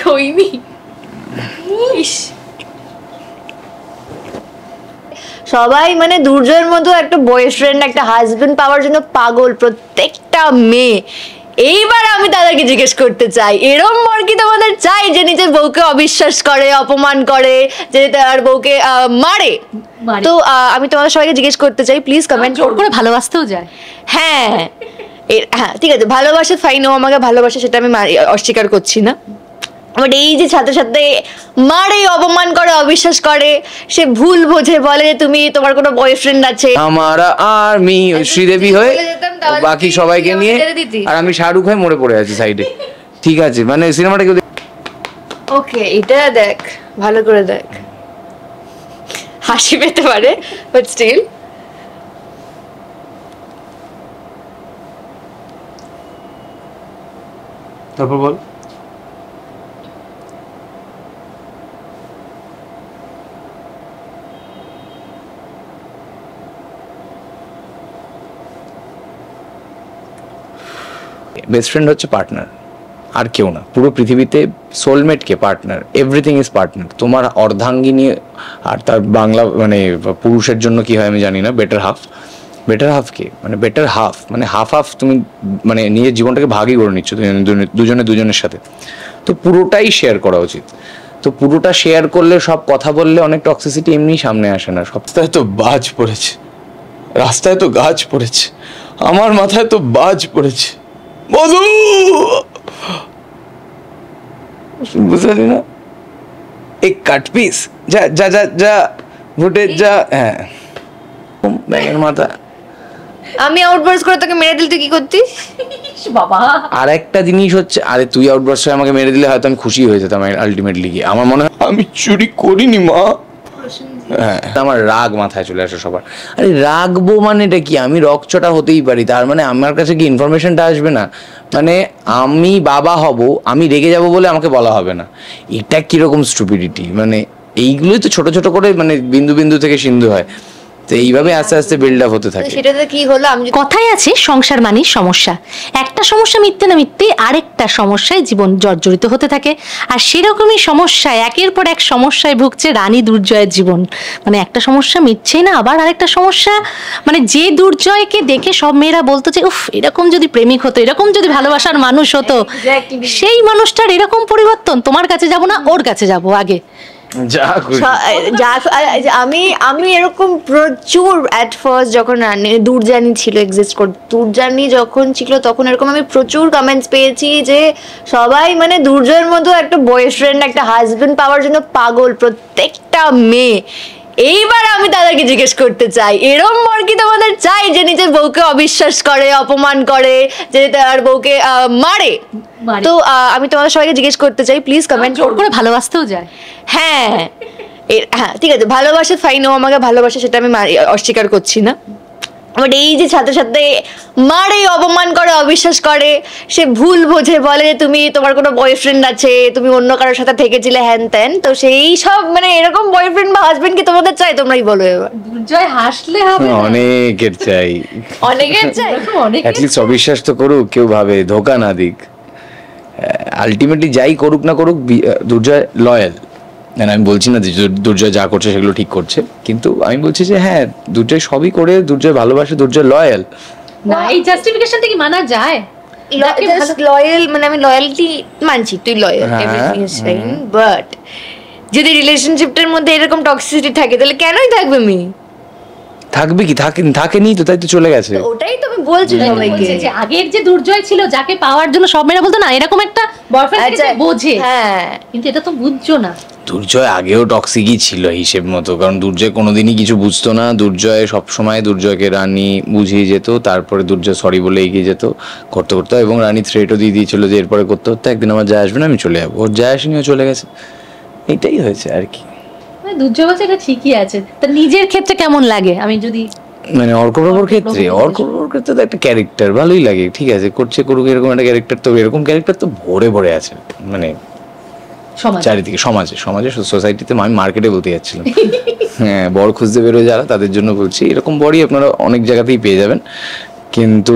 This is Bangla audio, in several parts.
কইনি। সবাই মানে দুর্জয়ের মতো একটা বয়ফ্রেন্ড একটা হাজবেন্ড পাওয়ার জন্য পাগল প্রত্যেকটা মেয়ে। এইবার আমি তাদেরকে জিজ্ঞেস করতে চাই, এরম বর কি তোমাদের চাই যে নিজের বউকে অবিশ্বাস করে, অপমান করে, যে তার বউকে মারে? তো আমি তোমাদের সবাইকে জিজ্ঞেস করতে চাই, প্লিজ কমেন্ট করে ভালোবাসতেও যায়। হ্যাঁ হ্যাঁ ঠিক আছে, ভালোবাসে ফাইন, ও আমাকে ভালোবাসে, সেটা আমি অস্বীকার করছি না। বাট এই যে সাথে সাথে মারে, অপমান করে, অবিশ্বাস করে, সে ভুল বোঝে, বলে যে তুমি তোমার কোনো বয়ফ্রেন্ড আছে, আমার আর্মি শ্রীদেবী হয়ে বাকি সবাইকে নিয়ে, আর আমি শাহরুখ হয়ে মরে পড়ে আছি সাইডে। ঠিক আছে, মানে সিনেমাটা কেউ ওকে এটা দেখ, ভালো করে দেখ, হাসি পেতে পারে বাট স্টিল। তারপর বল। বেস্ট ফ্রেন্ড হচ্ছে পার্টনার, আর কেউ না। পুরো পৃথিবীতে soulmate K? Partner. Everything is partner. তোমার অর্ধাঙ্গিনী আর তার বাংলা মানে পুরুষের জন্য কি হয় আমি জানি না, বেটার হাফ। বেটার হাফ কে? মানে বেটার হাফ মানে হাফ হাফ, তুমি মানে নিজের জীবনটাকে ভাগই করে নিচ্ছ দুজনে দুজনের সাথে। তো পুরোটাই শেয়ার করা উচিত। তো পুরোটা শেয়ার করলে, সব কথা বললে অনেক টক্সিসিটি এমনি সামনে আসে না। রাস্তায় তো বাজ পড়েছে, রাস্তায় তো গাছ পড়েছে, আমার মাথায় তো বাজ পড়েছে। মধু বুঝলি না? এক কাট পিস যা যা যা যা ভুটে যা। হ্যাঁ ব্যাঙের মাথা। আমি আউটবার্স করে তোকে মেরে দিলে তুই কি করতিস বাবা? আর একটা জিনিস হচ্ছে, আরে তুই আউটবার্স হয়ে আমাকে মেরে দিলে হয়তো আমি খুশি হয়ে যেতাম আলটিমেটলি গিয়ে। আমার মনে হয় আমি চুরি করিনি মা। হ্যাঁ, আমার রাগ মাথায় চলে আসে সবার। আরে রাগবো মানে এটা কি? আমি রকচটা হতেই পারি, তার মানে আমার কাছে কি ইনফরমেশনটা আসবে না? মানে আমি বাবা হব, আমি রেগে যাব বলে আমাকে বলা হবে না, এটা কিরকম স্টুপিডিটি? মানে এইগুলোই তো ছোট ছোট করে মানে বিন্দু বিন্দু থেকে সিন্ধু হয়। তো এইভাবে আস্তে আস্তে বিল্ড আপ হতে থাকে। সেটাতে কি হলো? আমি কথাই আছে সংসার মানেই সমস্যা। একটা সমস্যা মিটতে না মিটতে আরেকটা সমস্যায় জীবন জর্জরিত হতে থাকে। আর সেরকমই সমস্যায় একের পর এক সমস্যায় ভুগছে রানী দুর্জয়ের জীবন। মানে একটা সমস্যা মিটছেই না, আবার আরেকটা সমস্যা। মানে যে দুর্জয়কে দেখে সব মেয়েরা বলতো যে উফ, এরকম যদি প্রেমিক হতো, এরকম যদি ভালোবাসার মানুষ হতো, সেই মানুষটার এরকম পরিবর্তন। তোমার কাছে যাব না, ওর কাছে যাব আগে। আমি এরকম প্রচুর অ্যাট ফার্স্ট যখন দুর্জানি ছিল এক্সিস্ট করত, দুর্জানি যখন ছিল তখন এরকম আমি প্রচুর কমেন্টস পেয়েছি যে সবাই মানে দুর্জয়ের মতো একটা বয়ফ্রেন্ড একটা হাজবেন্ড পাওয়ার জন্য পাগল প্রত্যেকটা মেয়ে। এইবার আমি তাদেরকে জিজ্ঞেস করতে চাই, এরম বর কি তোমাদের চাই যে নিজের বউকে অবিশ্বাস করে, অপমান করে, যে তার বউকে মারে? তো আমি তোমাদের সবাইকে জিজ্ঞেস করতে চাই, প্লিজ কমেন্ট করে ভালোবাসতেও যায়। হ্যাঁ হ্যাঁ ঠিক আছে, ভালোবাসে ফাইন, ও আমাকে ভালোবাসে, সেটা আমি অস্বীকার করছি না। বাট এই যে সাথে সাথে মারে, অপমান করে, অবিশ্বাস করে, সে ভুল বোঝে, বলে যে তুমি তোমার কোনো বয়ফ্রেন্ড আছে, তুমি অন্য কারোর সাথে থেকেছিলে, হ্যান ত্যান। তো সেই সব মানে এরকম বয়ফ্রেন্ড বা হাজবেন্ড কি তোমাদের চাই? তোমরাই বলো এবার। দুর্জয় হাসলে হবে? অনেকের চাই, অনেকের চাই। অ্যাটলিস্ট অবিশ্বাস তো করুক, কেউ ভাবে ধোকা না দিক। আলটিমেটলি যাই করুক না করুক, দুর্জয় লয়াল। আমি বলছি না যে দুর্জয় যা করছে সেগুলো ঠিক করছে, কিন্তু আমি বলছি যে হ্যাঁ, দুর্জয় সবই করে, দুর্জয় ভালোবাসে, দুর্জয় লয়াল। না, এই জাস্টিফিকেশনটা কি মানা যায়? লয়াল মানে আমি লয়ালটি মানছি, তুই loyal, everything is fine, but যদি রিলেশনশিপটার মধ্যে এরকম টক্সিসিটি থাকে তাহলে কেনই থাকবে মেয়ে? থাকবে কি? থাকেনি তো, তাই তো চলে গেছে। ওটাই তো আমি বলছি সবাইকে, যে আগের যে দুর্জয় ছিল, যাকে পাওয়ার জন্য সব মেয়েরা বলতো না এরকম একটা বয়ফ্রেন্ড বোঝে, হ্যাঁ, কিন্তু এটা তো বুঝছো না। দুর্জয় আগেও টক্সিকই ছিল হিসেব মতো, কারণ দুর্জয় কোনোদিনই কিছু বুঝতো না। দুর্জয় সবসময় দুর্জয়কে রানী বুঝিয়ে যেত, তারপরে দুর্জয় সরি বলে এগিয়ে যেত করতে করতে, এবং রানী থ্রেটও দিয়ে দিয়েছিল যে এরপরে করতে করতে একদিন আমার যায় আসবে না, আমি চলে যাবো। ওর যায় আসেনি, ও চলে গেছে, এটাই হয়েছে আর কি। দুর্জয় বলছে এটা ঠিকই আছে। তা নিজের ক্ষেত্রে কেমন লাগে? আমি যদি মানে অর্কবাবুর ক্ষেত্রে, অর্কবাবুর ক্ষেত্রে তো একটা ক্যারেক্টার ভালোই লাগে, ঠিক আছে, করছে করুক, এরকম একটা ক্যারেক্টার তো, এরকম ক্যারেক্টার তো ভরে ভরে আছে মানে চারিদিকে, সমাজে সোসাইটিতে। আমি মার্কেটে বলতে যাচ্ছিলাম, হ্যাঁ, বর খুঁজতে বেরোয় যারা, তাদের জন্য বলছি, এরকম বরই আপনারা অনেক জায়গাতেই পেয়ে যাবেন। কিন্তু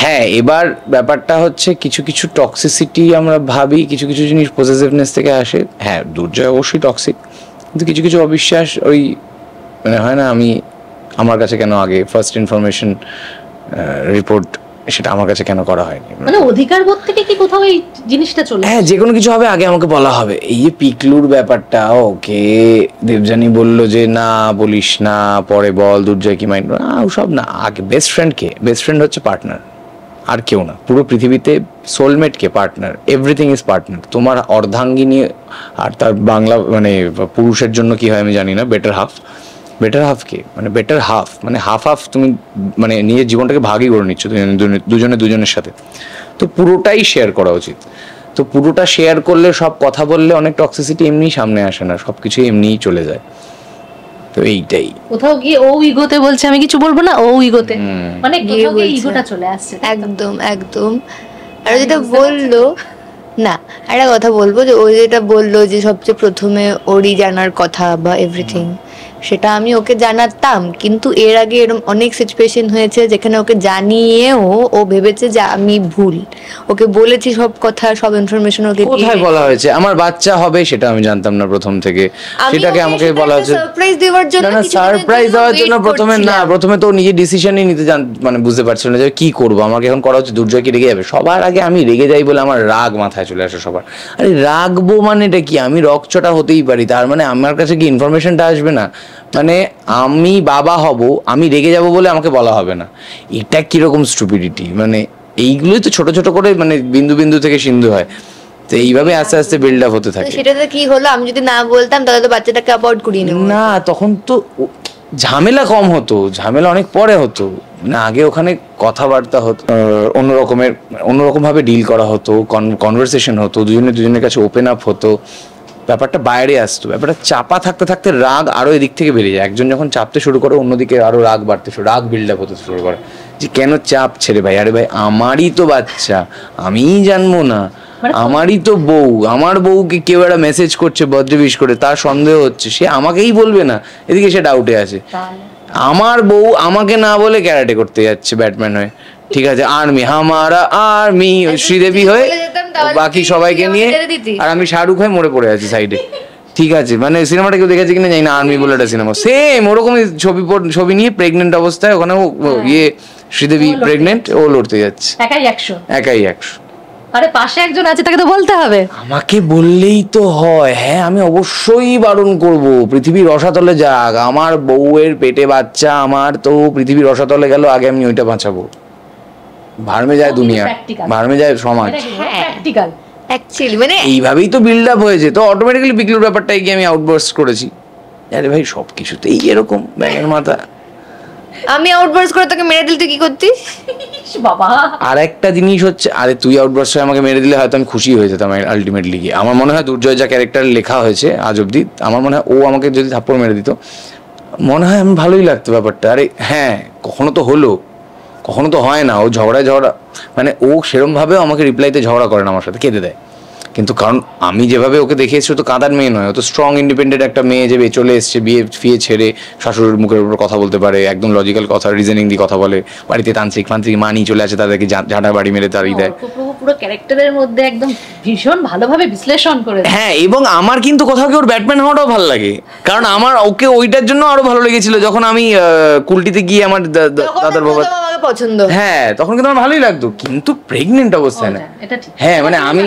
হ্যাঁ, এবার ব্যাপারটা হচ্ছে কিছু কিছু টক্সিসিটি আমরা ভাবি, কিছু কিছু জিনিস পজেসিভনেস থেকে আসে। হ্যাঁ, দুর্জয় অবশ্যই টক্সিক, কিন্তু কিছু কিছু অবিশ্বাস ওই মানে হয় না, আমার কাছে কেন আগে ফার্স্ট ইনফরমেশন রিপোর্ট সেটা আমার কাছে কেন করা হয়নি, মানে অধিকার বোধ থেকে কি কোথাও এই জিনিসটা চলে? হ্যাঁ, যে কোনো কিছু হবে আগে আমাকে বলা হবে। এই যে পিকলুর ব্যাপারটা, ওকে দেবযানী বললো যে না বলিস না, পরে বল, দুর্জয় কি মাইন্ড না, ওসব না। আগে বেস্ট ফ্রেন্ড কে? বেস্ট ফ্রেন্ড হচ্ছে পার্টনার, আর কেউ না। পুরো পৃথিবীতে soulmate K? Partner. Everything is partner. তোমার অর্ধাঙ্গিনী আর তার বাংলা মানে পুরুষের জন্য কি হয় আমি জানি না, বেটার হাফ। বেটার হাফ কে? মানে বেটার হাফ মানে হাফ হাফ, তুমি মানে নিজের জীবনটাকে ভাগই করে নিচ্ছ দুজনে দুজনের সাথে। তো পুরোটাই শেয়ার করা উচিত। তো পুরোটা শেয়ার করলে, সব কথা বললে অনেক টক্সিসিটি এমনি সামনে আসে না, সবকিছু এমনিই চলে যায়। তো এইটাই কোথাও গিয়ে ও ইগোতে বলছে আমি কিছু বলবো না, ও ইগোতে মানে কোথাও গিয়ে বলছে। ইগোটা চলে আসছে। একদম একদম। আর যেটা বললো না, একটা কথা বলবো যে ও যেটা বললো যে সবচেয়ে প্রথমে ওরই জানার কথা বা এভরিথিং, সেটা আমি ওকে জানাতাম, কিন্তু এর আগে এরকম অনেক সিচুয়েশন হয়েছে যেখানে ওকে জানিয়েও ও ভেবেছে যে আমি ভুল। ওকে বলেছি সব কথা, সব ইনফরমেশন ওকে দিয়ে। কোথায় বলা হয়েছে আমার বাচ্চা হবে সেটা আমি জানতাম না প্রথম থেকে, সেটাকে আমাকে বলা হয়েছে সারপ্রাইজ দেওয়ার জন্য। না, সারপ্রাইজ দেওয়ার জন্য প্রথমে তো নিজে ডিসিশনই নিতে মানে বুঝতে পারছিল না যে কি করবো, আমাকে এখন করা হচ্ছে দুর্জয় কি রেগে যাবে। সবার আগে আমি রেগে যাই বলে আমার রাগ মাথায় চলে আসে সবার। আরে রাগবো মানে এটা কি? আমি রকচটা হতেই পারি, তার মানে আমার কাছে কি ইনফরমেশনটা আসবে না? মানে আমি বাবা হব, আমি রেগে যাব বলে আমাকে বলা হবে না, এটা কিরকম স্টুপিডিটি? মানে এইগুলোই তো ছোট ছোট করে মানে বিন্দু বিন্দু থেকে সিন্ধু হয়। তো এইভাবে আস্তে আস্তে বিল্ড আপ হতে থাকে। সেটাতে কি হলো, আমি যদি না বলতাম তাহলে তো বাচ্চাটাকে অ্যাবর্ট করিয়ে নেব না, তখন তো ঝামেলা কম হতো, ঝামেলা অনেক পরে হতো। না, আগে ওখানে কথাবার্তা হতো, অন্যরকম ভাবে ডিল করা হতো, কনভারসেশন হতো, দুজনের কাছে ওপেন আপ হতো, ব্যাপারটা বাইরে আসতো। ব্যাপারটা চাপা থাকতে থাকতে রাগ আরো এদিক থেকে বেরিয়ে যায়। একজন যখন চাপতে শুরু করে, অন্যদিকে আরো রাগ বাড়তে রাগ বিল্ড আপ হতে শুরু করে, যে কেন চাপ ছেড়ে ভাই, আরে ভাই আমারই তো বাচ্চা, আমিই জানবো না, আমারই তো বউ, আমার বউকে কেউ একটা মেসেজ করছে বজ্রবিশ করে, তার সন্দেহ হচ্ছে, সে আমাকেই বলবে না, এদিকে সে ডাউটে আছে। আমার বউ আমাকে না বলে ক্যারাটে করতে যাচ্ছে ব্যাটম্যান হয়ে, ঠিক আছে, আর্মি হামারা আর্মি, শ্রীদেবী হয়ে বাকি সবাইকে নিয়ে, আর আমি শাহরুখ হয়ে মরে পড়ে আছি সাইডে। ঠিক আছে, মানে সিনেমাটা কেউ দেখেছে কিনা জানি না, আর্মি বলে একটা সিনেমা, সেম ওরকমই ছবি নিয়ে প্রেগনেন্ট অবস্থায় ওখানে শ্রীদেবী প্রেগনেন্ট, ও লড়তে যাচ্ছে একাই 100। আরে পাশে একজন আছে, তাকে তো বলতে হবে। আমাকে বললেই তো হয়। হ্যাঁ, আমি অবশ্যই বারণ করব, পৃথিবীর রসাতলে যাক, আমার বউয়ের পেটে বাচ্চা, আমার তো পৃথিবীর রসাতলে গেল, আগে আমি ওইটা বাঁচাবো। ভার্মে যায় দুনিয়া, ভার্মে যায় সমাজ। অ্যাকচুয়ালি মানে এইভাবেই তো বিল্ড আপ হয়েছে। তো অটোমেটিক্যালি পিকলুর ব্যাপারটাই গিয়ে আমি আউটবার্স্ট করেছি। আরে ভাই সবকিছুতেই এরকম ব্যাঙের মাথা। আমি আউটবার্স্ট করে তোকে মেরে দিলে তুই কি করতিস বাবা? আর একটা জিনিস হচ্ছে, আরে তুই আউটবার্স্ট হয়ে আমাকে মেরে দিলে হয়তো আমি খুশি হয়ে যেতাম আলটিমেটলি গিয়ে। আমার মনে হয় দুর্জয় যা ক্যারেক্টার লেখা হয়েছে আজ অব্দি, আমার মনে হয় ও আমাকে যদি থাপ্পড় মেরে দিত, মনে হয় আমি ভালোই লাগতো ব্যাপারটা। আরে হ্যাঁ, কখনো তো হলো, কখনো তো হয় না। ও ঝগড়া মানে ও সেরম ভাবেও আমাকে রিপ্লাইতে ঝগড়া করে না, আমার সাথে কেঁদে দেয়। কিন্তু কারণ আমি যেভাবে ওকে দেখিয়েছি, ও তো কাঁদার মেয়ে নয়, ও তো স্ট্রং ইন্ডিপেন্ডেন্ট একটা মেয়ে, যে চলে এসছে, বিয়ে ফিয়ে ছেড়ে শাশুড়ির মুখের উপর কথা বলতে পারে, একদম লজিক্যাল কথা, রিজনিং দিয়ে কথা বলে। বাড়িতে তান্ত্রিক মানি চলে আসে, তাদেরকে ঝাঁটা বাড়ি মেরে তাড়িয়ে দেয়। পুরো ক্যারেক্টারের মধ্যে একদম ভীষণ ভালোভাবে বিশ্লেষণ করে। হ্যাঁ, এবং আমার কিন্তু কোথাও কি ওর ব্যাটম্যান হওয়াটাও ভালো লাগে, কারণ আমার ওকে ওইটার জন্য আরো ভালো লেগেছিল যখন আমি কুলটিতে গিয়ে আমার দাদার বাবা পছন্দ, হ্যাঁ তখন কিন্তু আমার ভালোই লাগতো, কিন্তু প্রেগনেন্ট অবস্থায় না। হ্যাঁ মানে আমি,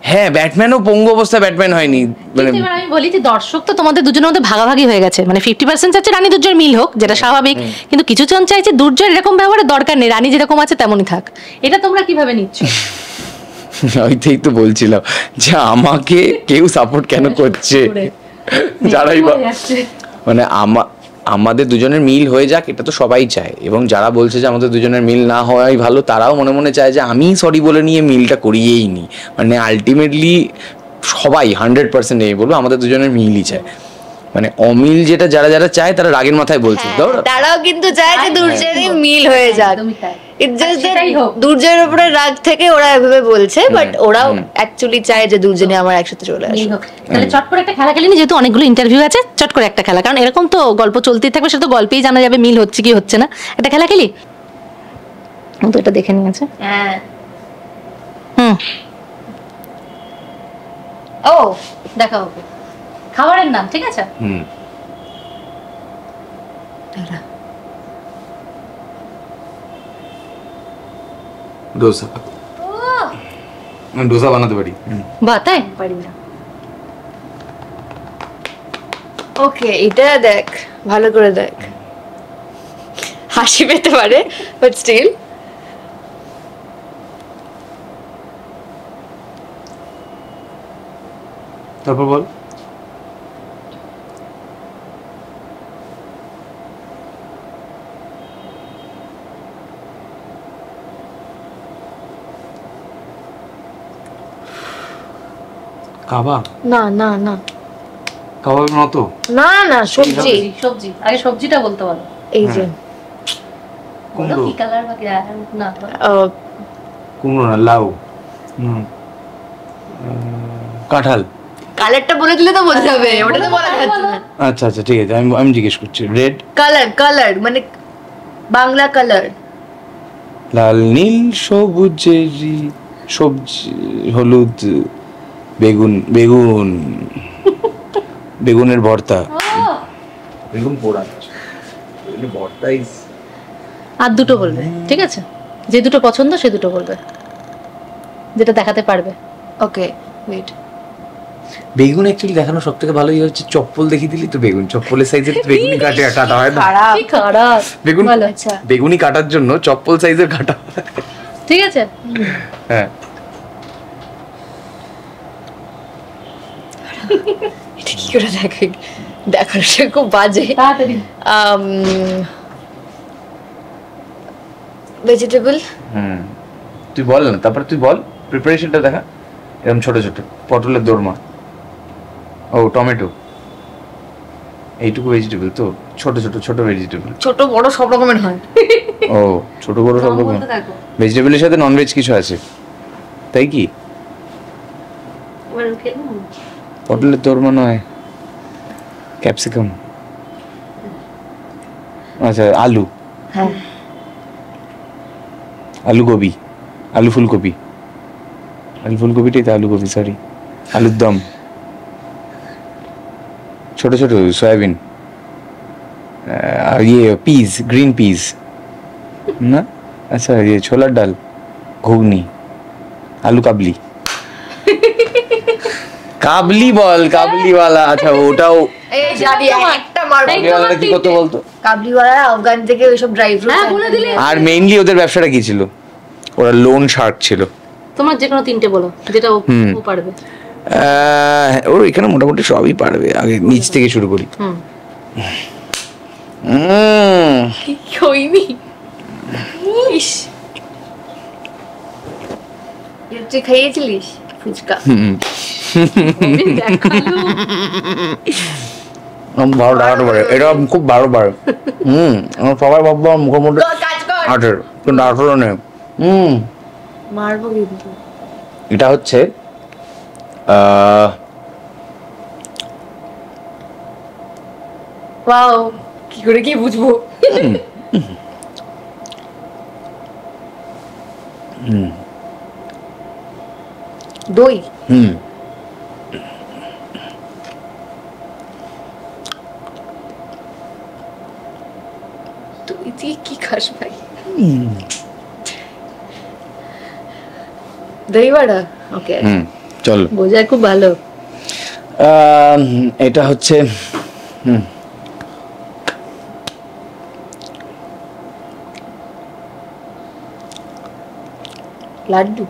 হ্যাঁ ব্যাটম্যানও পঙ্গু অবস্থায় ব্যাটম্যান হয়নি। মানে আমি বলি যে দর্শক তো তোমাদের দুজনের মধ্যে ভাগাভাগি হয়ে গেছে, মানে 50% চাচ্ছে রানী দুর্জয়ের মিল হোক, যেটা স্বাভাবিক, কিন্তু কিছু জন চাইছে দুর্জয়ের এরকম ব্যবহারের দরকার নেই, রানী যেরকম আছে তেমনই থাক। এটা তোমরা কিভাবে নিচ্ছ? ওইটাই তো বলছিলাম যে আমাকে কেউ সাপোর্ট কেন করছে, যারাই মানে আমাদের দুজনের মিল হয়ে যাক, এটা তো সবাই চায়। এবং যারা বলছে যে আমাদের দুজনের মিল না হওয়াই ভালো, তারাও মনে মনে চায় যে আমি সরি বলে নিয়ে মিলটা করিয়েই নি। মানে আলটিমেটলি সবাই 100% এই বলবো আমাদের দুজনের মিলই চায়। মানে অমিল যেটা যারা যারা চায় তারা রাগের মাথায় বলছে, তারাও কিন্তু চায় যে দুর্জয়েরই মিল হয়ে যাক। দুর্জয়ের উপরে রাগ থেকে ওরা এভাবে বলছে, বাট ওরাও অ্যাকচুয়ালি চায় যে দুর্জনে আমার একসাথে চলে আসে। তাহলে চট করে একটা খেলা খেলিনি, যেহেতু অনেকগুলো ইন্টারভিউ আছে, চট করে একটা খেলা, কারণ এরকম তো গল্প চলতেই থাকবে, সেটা তো গল্পেই জানা যাবে মিল হচ্ছে কি হচ্ছে না। একটা খেলা খেলি, তো এটা দেখে নিয়েছে। হ্যাঁ। হুম, ও দেখা হবে। খাবারের নাম, ঠিক আছে? হুম, ডোসা। আমি ডোসা বানাতে পারি। বাহ, তাই? পারি না। ওকে, এটা দেখ, ভালো করে দেখ। হাসি পেতে পারে, বাট স্টিল। তারপর বল। কাবাব? না না না কাবাবের মতো? না না, সবজি। সবজি, আগে সবজিটা বলতে বলো। এই যে বলো কি কালার বাকি না। কুমড়ো না, লাউ। কাঁঠাল। কালারটা বলে দিলে তো বোঝা যাবে, ওটা তো বলা যাচ্ছে না। আচ্ছা আচ্ছা, ঠিক আছে, আমি জিজ্ঞেস করছি। রেড? কালার, কালার মানে বাংলা কালার। লাল, নীল, সবুজেরি, সবজি, হলুদ, বেগুন। বেগুনের ভর্তা। বেগুন পোড়া। ভর্তা ইজ। আর দুটো বলবে, ঠিক আছে? যে দুটো পছন্দ সে দুটো বলবে, যেটা দেখাতে পারবে। ওকে, ওয়েট। বেগুন অ্যাকচুয়ালি দেখানো সব থেকে ভালোই হচ্ছে চপ্পল দেখিয়ে দিলি তো বেগুন, চপ্পলের সাইজের বেগুনি কাটা হয় না। খারাপ। কি খারাপ বেগুন বলো। আচ্ছা, বেগুনি কাটার জন্য চপ্পল সাইজের কাটা হয়। ঠিক আছে। হ্যাঁ, এটা কি করে দেখে, দেখাটা খুব বাজে। তাড়াতাড়ি। ভেজিটেবল। তুই বল না, তারপরে তুই বল প্রিপারেশনটা দেখা। এরকম ছোট ছোট পটলের দোরমা। ও টমেটো, এইটুকু ভেজিটেবল তো? ছোট ভেজিটেবল। ছোট বড় সব রকমের হয়। ও ছোট বড় সব রকম বলতে থাকো। ভেজিটেবলের সাথে ননভেজ কিছু আছে, তাই কি? এবার খেলবো। পটলের দোরমা নয়, ক্যাপসিকাম। আচ্ছা, আলু। হ্যাঁ, আলু গোবি, আলু ফুলকপি। আলু ফুলকপিটাই তো আলু গোবি, সরি। আলুর দম, ছোট ছোট সয়াবিন। আর ইয়ে পিস, গ্রিন পিস না? আচ্ছা, ইয়ে ছোলার ডাল, ঘুগনি, আলু কাবলি। কাবলি বল, কাবলিওয়ালা। আচ্ছা, ওটাও। এই জানি একটা মারবো। কাবলিওয়ালা কি করতে বলতো? কাবলিওয়ালা আফগান থেকে ওইসব ড্রাই ফ্রুটস। হ্যাঁ, বলে দিলে। আর মেইনলি ওদের ব্যবসাটা কি ছিল? ওরা লোন শার্ক ছিল। তোমার যে কোনো তিনটে বলো, যেটা ও পারবে। ওর এখানে মোটামুটি সবই পারবে। আগে নিচ থেকে শুরু করি। কইনি। ইস, তুই খাইয়েছিলিস ফুচকা? ভালো টাকাটা পারে, এটা খুব ভালো পারে। আমার সবাই ভাববো মুখের মধ্যে কাজ কর। 18, কিন্তু 18 নেই। মারবো কিন্তু। এটা হচ্ছে ওয়াও, কি করে কি বুঝবো? দই। তুই দিয়ে কি খাস ভাই? দই বড়া। ওকে, চলো। বোঝায় খুব ভালো। এটা হচ্ছে লাড্ডু।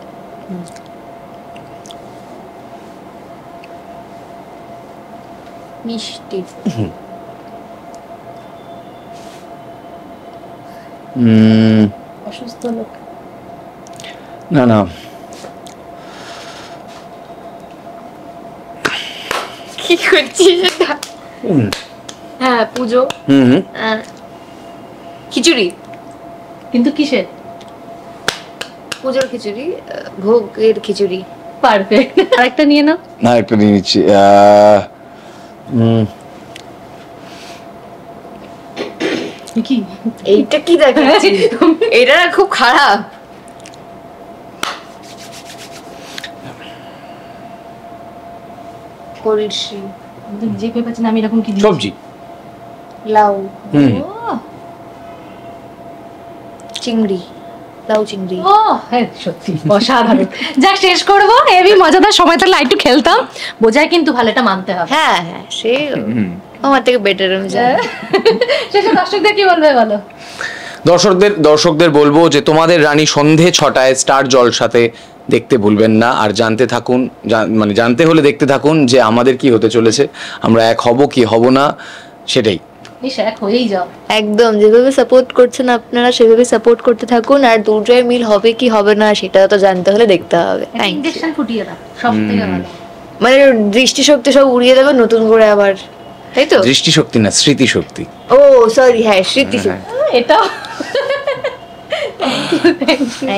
মিষ্টি। অসুস্থ লোক। না না, কি করছিস এটা? হ্যাঁ, পুজো। খিচুড়ি। কিন্তু কিসের? পুজোর খিচুড়ি, ভোগের খিচুড়ি। পারফেক্ট। আরেকটা নিয়ে নাও। না, একটা নিয়ে নিচ্ছি। কি এইটা কি দেখাচ্ছি? এটা না খুব খারাপ। কলসি, যে পেয়ে পাচ্ছি না আমি এরকম কি দিই? সবজি। লাউ, হুম। চিংড়ি, লাউ চিংড়ি। ও হ্যাঁ সত্যি অসাধারণ। যাক শেষ করবো, হেভি মজাদার সময় থাকলে একটু খেলতাম, বোঝায় কিন্তু ভালো, এটা মানতে হবে। হ্যাঁ হ্যাঁ, সে আমার থেকে বেটার আমি জানি। শেষে দর্শকদের কি বলবে বলো? দর্শকদের বলবো যে তোমাদের রানী সন্ধে 6টায় স্টার জলসাতে দেখতে ভুলবেন না। আর জানতে থাকুন, মানে জানতে হলে দেখতে থাকুন যে আমাদের কি হতে চলেছে, আমরা এক হব কি হব না, সেটাই। এক হয়েই যাও। একদম, যেভাবে সাপোর্ট করছেন আপনারা সেভাবে সাপোর্ট করতে থাকুন। আর দুর্জয় মিল হবে কি হবে না সেটা তো জানতে হলে দেখতে হবে। ইনজেকশন ফুটিয়ে দাও, সব থেকে ভালো। মানে দৃষ্টিশক্তি সব উড়িয়ে দেবে নতুন করে আবার, তাই তো? দৃষ্টিশক্তি না, স্মৃতিশক্তি। ও সরি, হ্যাঁ স্মৃতিশক্তি। এটা